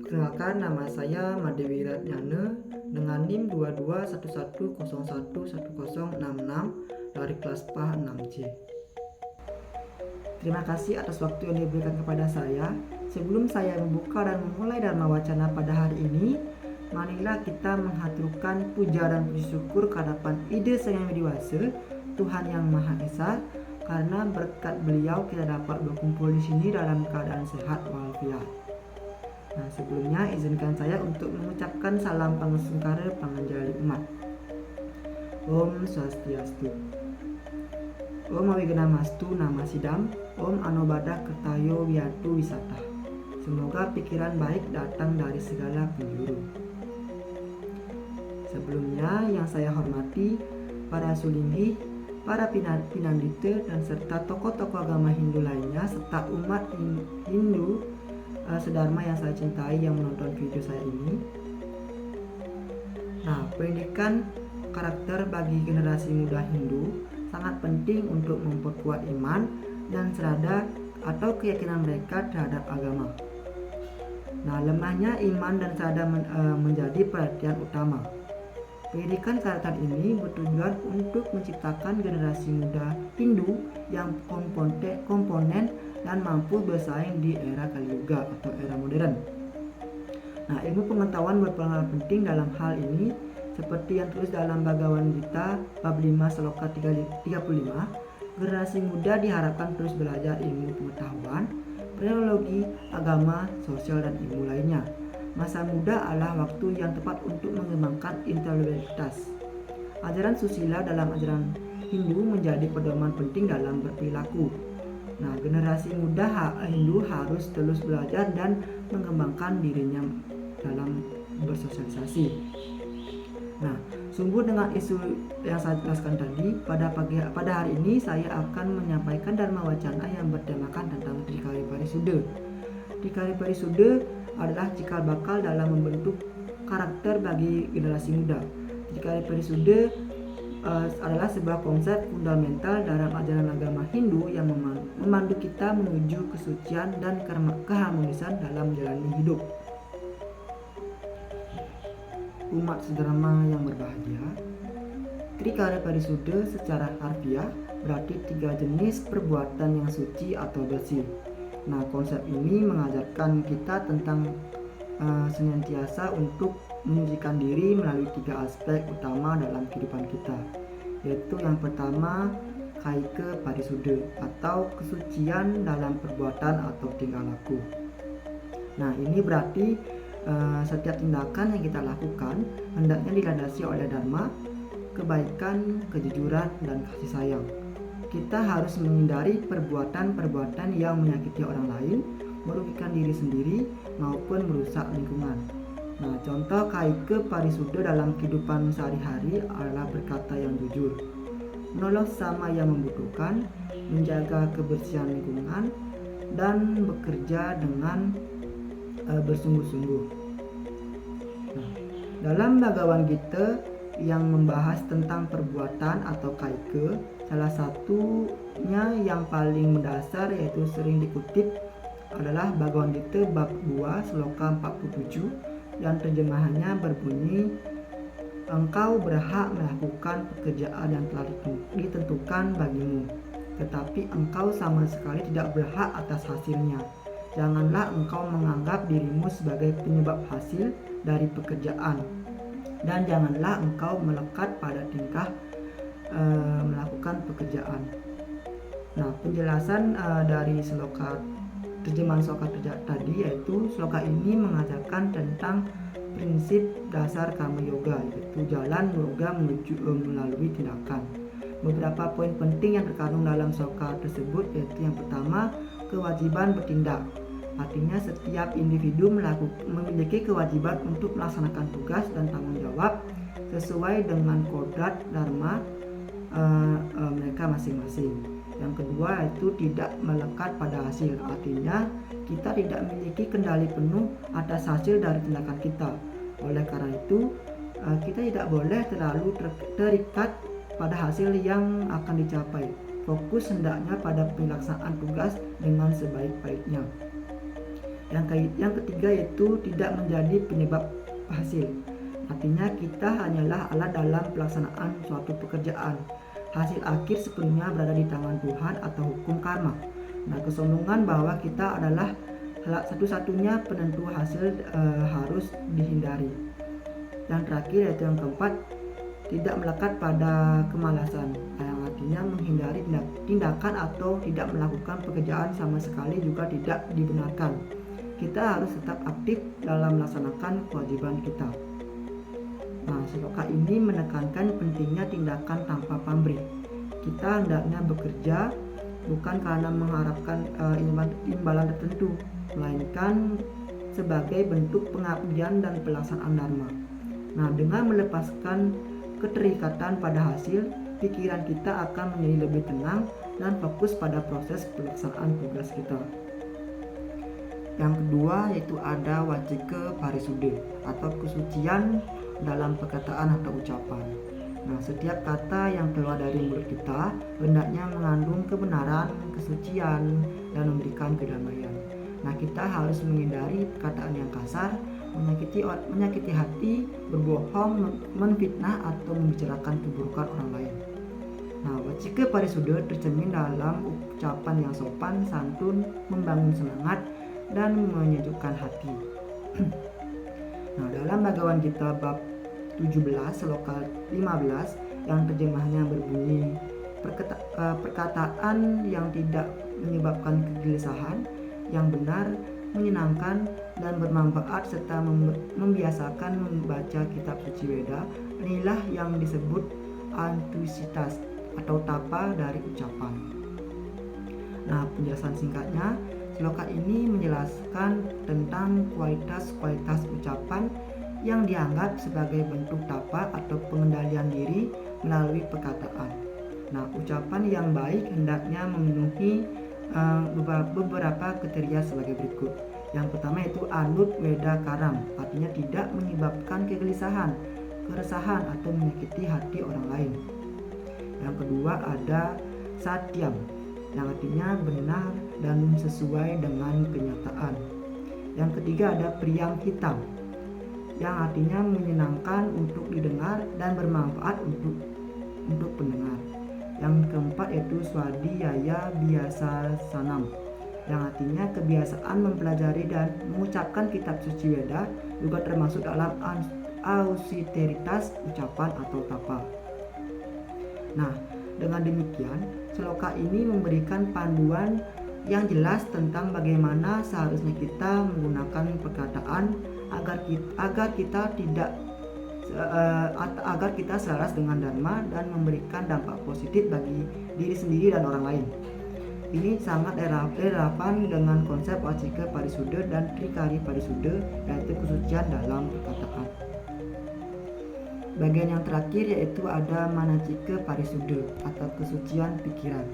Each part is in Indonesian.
Perkenalkan, nama saya Madewi Ratnyana dengan NIM 2211011066 dari kelas PAH 6C. Terima kasih atas waktu yang diberikan kepada saya. Sebelum saya membuka dan memulai Dharma Wacana pada hari ini, marilah kita menghaturkan puja dan puji syukur kehadapan Ide Sang Yang Widiwasa, Tuhan Yang Maha Esa, karena berkat beliau kita dapat berkumpul di sini dalam keadaan sehat walafiat. Nah, sebelumnya izinkan saya untuk mengucapkan salam pangasungkara panganjali umat. Om Swastiastu. Om Awigenamastu Namasidam. Om Anobada Kertayo Wiatu Wisata. Semoga pikiran baik datang dari segala penjuru. Sebelumnya yang saya hormati para sulinggi, para pinandita dan serta tokoh-tokoh agama Hindu lainnya serta umat Hindu sedharma yang saya cintai yang menonton video saya ini. Nah, pendidikan karakter bagi generasi muda Hindu sangat penting untuk memperkuat iman dan serada atau keyakinan mereka terhadap agama. Nah, lemahnya iman dan serada menjadi perhatian utama. Pendidikan karakter ini bertujuan untuk menciptakan generasi muda Hindu yang komponen dan mampu bersaing di era Kaliuga atau era modern. Nah, ilmu pengetahuan berperan penting dalam hal ini seperti yang tulis dalam Bhagavad Gita bab 5 sloka 35. Generasi muda diharapkan terus belajar ilmu pengetahuan, teknologi, agama, sosial dan ilmu lainnya. Masa muda adalah waktu yang tepat untuk mengembangkan intelektualitas. Ajaran susila dalam ajaran Hindu menjadi pedoman penting dalam berperilaku. Nah, generasi muda Hindu harus terus belajar dan mengembangkan dirinya dalam bersosialisasi. Nah, sungguh dengan isu yang saya jelaskan tadi, pada hari ini saya akan menyampaikan Dharma Wacana yang bertemakan tentang Trikari Parisuddha. Trikari Parisuddha adalah cikal bakal dalam membentuk karakter bagi generasi muda. Trikari Parisuddha adalah sebuah konsep fundamental dalam ajaran agama Hindu yang memandu kita menuju kesucian dan keharmonisan dalam menjalani hidup. Umat sedharma yang berbahagia, Trikari Parisuddha secara harfiah berarti 3 jenis perbuatan yang suci atau bersih. Nah, konsep ini mengajarkan kita tentang senantiasa untuk menyucikan diri melalui 3 aspek utama dalam kehidupan kita, yaitu yang pertama Kaika Parisuddha atau kesucian dalam perbuatan atau tingkah laku. Nah, ini berarti setiap tindakan yang kita lakukan hendaknya dilandasi oleh dharma, kebaikan, kejujuran, dan kasih sayang. Kita harus menghindari perbuatan-perbuatan yang menyakiti orang lain, merugikan diri sendiri, maupun merusak lingkungan. Nah, contoh Kaika Parisuddha dalam kehidupan sehari-hari adalah berkata yang jujur, menolong sesama yang membutuhkan, menjaga kebersihan lingkungan, dan bekerja dengan bersungguh-sungguh. Nah, dalam Bhagavad Gita yang membahas tentang perbuatan atau kaika, salah satunya yang paling mendasar yaitu sering dikutip adalah Bhagavad Gita bab 2 sloka 47 dan terjemahannya berbunyi, engkau berhak melakukan pekerjaan yang telah ditentukan bagimu, tetapi engkau sama sekali tidak berhak atas hasilnya. Janganlah engkau menganggap dirimu sebagai penyebab hasil dari pekerjaan, dan janganlah engkau melekat pada tingkah melakukan pekerjaan. Nah, penjelasan dari terjemahan sloka tadi yaitu sloka ini mengajarkan tentang prinsip dasar karma yoga, yaitu jalan yoga melalui tindakan. Beberapa poin penting yang terkandung dalam sloka tersebut yaitu yang pertama, kewajiban bertindak. Artinya setiap individu memiliki kewajiban untuk melaksanakan tugas dan tanggung jawab sesuai dengan kodrat dharma mereka masing-masing. Yang kedua yaitu tidak melekat pada hasil. Artinya kita tidak memiliki kendali penuh atas hasil dari tindakan kita. Oleh karena itu kita tidak boleh terlalu terikat pada hasil yang akan dicapai. Fokus hendaknya pada pelaksanaan tugas dengan sebaik-baiknya. Yang ketiga yaitu tidak menjadi penyebab hasil. Artinya kita hanyalah alat dalam pelaksanaan suatu pekerjaan. Hasil akhir sepenuhnya berada di tangan Tuhan atau hukum karma. Nah, kesombongan bahwa kita adalah satu-satunya penentu hasil harus dihindari. Yang terakhir yaitu yang keempat, tidak melekat pada kemalasan, yang artinya menghindari tindakan atau tidak melakukan pekerjaan sama sekali juga tidak dibenarkan. Kita harus tetap aktif dalam melaksanakan kewajiban kita. Nah, sloka ini menekankan pentingnya tindakan tanpa pamrih. Kita hendaknya bekerja bukan karena mengharapkan imbalan tertentu, melainkan sebagai bentuk pengabdian dan pelaksanaan dharma. Nah, dengan melepaskan keterikatan pada hasil, pikiran kita akan menjadi lebih tenang dan fokus pada proses pelaksanaan tugas kita. Yang kedua yaitu ada wacike parisude atau kesucian dalam perkataan atau ucapan. Nah, setiap kata yang keluar dari mulut kita hendaknya mengandung kebenaran, kesucian, dan memberikan kedamaian. Nah, kita harus menghindari perkataan yang kasar, menyakiti hati, berbohong, menfitnah, atau membicarakan keburukan orang lain. Nah, wacike parisude tercermin dalam ucapan yang sopan, santun, membangun semangat, dan menyejukkan hati. Nah, dalam Bhagavad Gita bab 17 sloka 15 yang terjemahnya berbunyi, perkataan yang tidak menyebabkan kegelisahan, yang benar, menyenangkan, dan bermanfaat serta membiasakan membaca kitab suci Weda, inilah yang disebut antusitas atau tapa dari ucapan. Nah, penjelasan singkatnya, sloka ini menjelaskan tentang kualitas-kualitas ucapan yang dianggap sebagai bentuk tapa atau pengendalian diri melalui perkataan. Nah, ucapan yang baik hendaknya memenuhi beberapa kriteria sebagai berikut. Yang pertama yaitu anut weda karam, artinya tidak menyebabkan kegelisahan, keresahan, atau menyakiti hati orang lain. Yang kedua ada satyam, yang artinya benar dan sesuai dengan kenyataan. Yang ketiga ada priyam hitam, yang artinya menyenangkan untuk didengar dan bermanfaat untuk pendengar. Yang keempat yaitu swadhyaya biasa sanam, yang artinya kebiasaan mempelajari dan mengucapkan kitab suci Weda juga termasuk dalam austeritas ucapan atau tapa. Nah, dengan demikian sloka ini memberikan panduan yang jelas tentang bagaimana seharusnya kita menggunakan perkataan agar kita selaras dengan dharma dan memberikan dampak positif bagi diri sendiri dan orang lain. Ini sangat relevan dengan konsep wacike parisude dan trikari parisude, yaitu kesucian dalam perkataan. Bagian yang terakhir yaitu ada manacike parisude atau kesucian pikiran.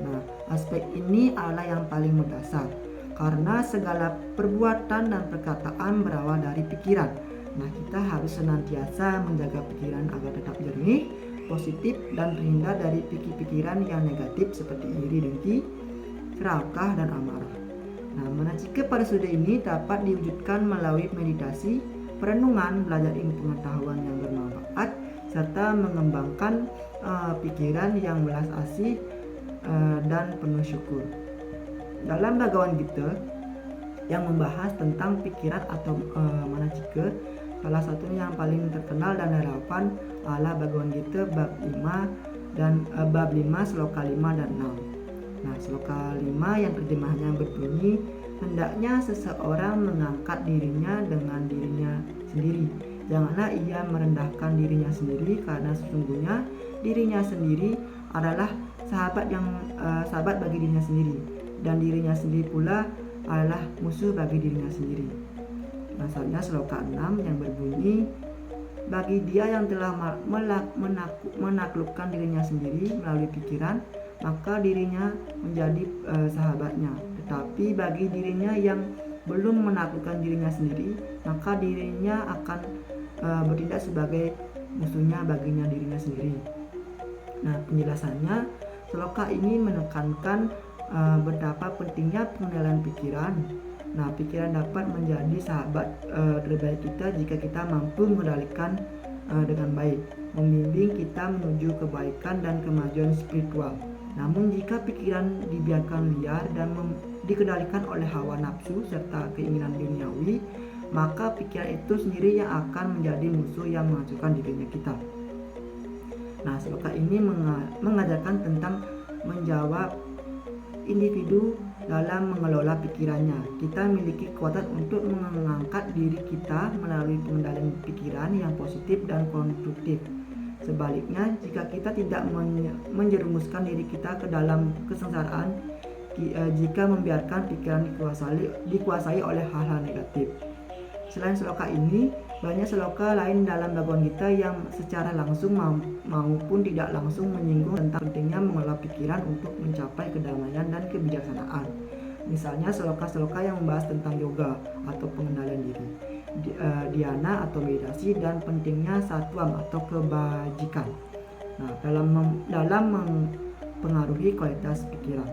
Nah, aspek ini adalah yang paling mendasar karena segala perbuatan dan perkataan berawal dari pikiran. Nah, kita harus senantiasa menjaga pikiran agar tetap jernih, positif, dan terhindar dari pikiran yang negatif seperti iri, dengki, serakah, dan amarah. Nah, manacike parisude ini dapat diwujudkan melalui meditasi, perenungan, belajar ilmu pengetahuan yang bermanfaat, serta mengembangkan pikiran yang belas asih dan penuh syukur. Dalam Bhagavad Gita yang membahas tentang pikiran atau manacike, salah satunya yang paling terkenal dan relevan adalah Bhagavad Gita bab 5 dan bab 5 sloka 5 dan 6. Nah, sloka 5 yang terjemahnya berbunyi, hendaknya seseorang mengangkat dirinya dengan dirinya sendiri. Janganlah ia merendahkan dirinya sendiri, karena sesungguhnya dirinya sendiri adalah sahabat bagi dirinya sendiri, dan dirinya sendiri pula adalah musuh bagi dirinya sendiri. Asalnya sloka 6 yang berbunyi, bagi dia yang telah menaklukkan dirinya sendiri melalui pikiran, maka dirinya menjadi sahabatnya. Tetapi bagi dirinya yang belum menaklukkan dirinya sendiri, maka dirinya akan bertindak sebagai musuhnya baginya dirinya sendiri. Nah, penjelasannya, sloka ini menekankan betapa pentingnya pengendalian pikiran Nah, pikiran dapat menjadi sahabat terbaik kita jika kita mampu mengendalikan dengan baik, membimbing kita menuju kebaikan dan kemajuan spiritual. Namun jika pikiran dibiarkan liar dan dikendalikan oleh hawa nafsu serta keinginan duniawi, maka pikiran itu sendiri yang akan menjadi musuh yang menghancurkan dirinya kita. Nah, sloka ini mengajarkan tentang menjawab individu dalam mengelola pikirannya. Kita memiliki kekuatan untuk mengangkat diri kita melalui pengendalian pikiran yang positif dan konstruktif. Sebaliknya, jika kita tidak menjerumuskan diri kita ke dalam kesengsaraan, jika membiarkan pikiran dikuasai oleh hal-hal negatif. Selain sloka ini, banyak sloka lain dalam Bhagavad Gita yang secara langsung maupun tidak langsung menyinggung tentang pentingnya mengelola pikiran untuk mencapai kedamaian dan kebijaksanaan. Misalnya sloka-sloka yang membahas tentang yoga atau pengendalian diri, dhyana atau meditasi, dan pentingnya satwam atau kebajikan. Nah, dalam mempengaruhi kualitas pikiran.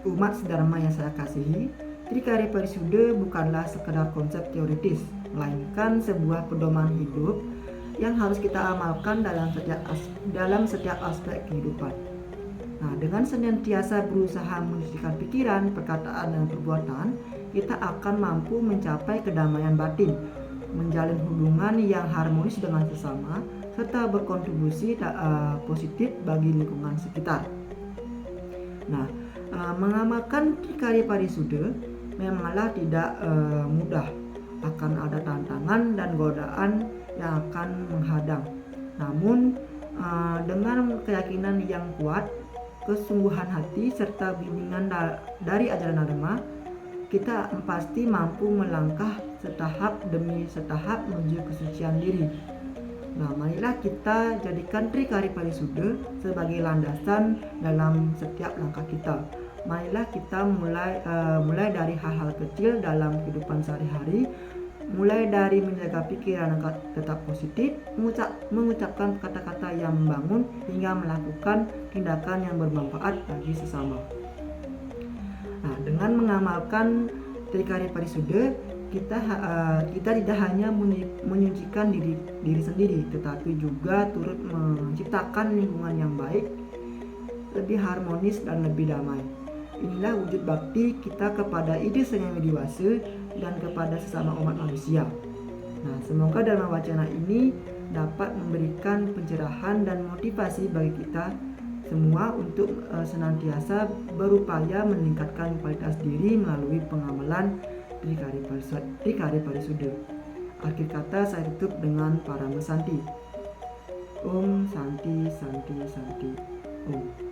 Umat sedharma yang saya kasihi, Trikarya Parisuddha bukanlah sekedar konsep teoritis, melainkan sebuah pedoman hidup yang harus kita amalkan dalam setiap aspek kehidupan. Nah, dengan senantiasa berusaha menyucikan pikiran, perkataan, dan perbuatan, kita akan mampu mencapai kedamaian batin, menjalin hubungan yang harmonis dengan sesama, serta berkontribusi positif bagi lingkungan sekitar. Nah, mengamalkan Trikarya Parisuddha memanglah tidak mudah. Akan ada tantangan dan godaan yang akan menghadang. Namun dengan keyakinan yang kuat, kesungguhan hati, serta bimbingan dari ajaran agama, kita pasti mampu melangkah setahap demi setahap menuju kesucian diri. Nah, marilah kita jadikan Trikarya Parisuddha sebagai landasan dalam setiap langkah kita. Marilah kita mulai dari hal-hal kecil dalam kehidupan sehari-hari, mulai dari menjaga pikiran yang tetap positif, mengucapkan kata-kata yang membangun, hingga melakukan tindakan yang bermanfaat bagi sesama. Nah, dengan mengamalkan Trikarya Parisuddha, kita tidak hanya menyucikan diri sendiri, tetapi juga turut menciptakan lingkungan yang baik, lebih harmonis dan lebih damai. Inilah wujud bakti kita kepada ide Sang Yang Widiwasa dan kepada sesama umat manusia. Nah, semoga Dharma Wacana ini dapat memberikan pencerahan dan motivasi bagi kita semua untuk senantiasa berupaya meningkatkan kualitas diri melalui pengamalan Trikarya Parisuddha. Akhir kata saya tutup dengan Parama Santi. Om Santi Santi Santi Om.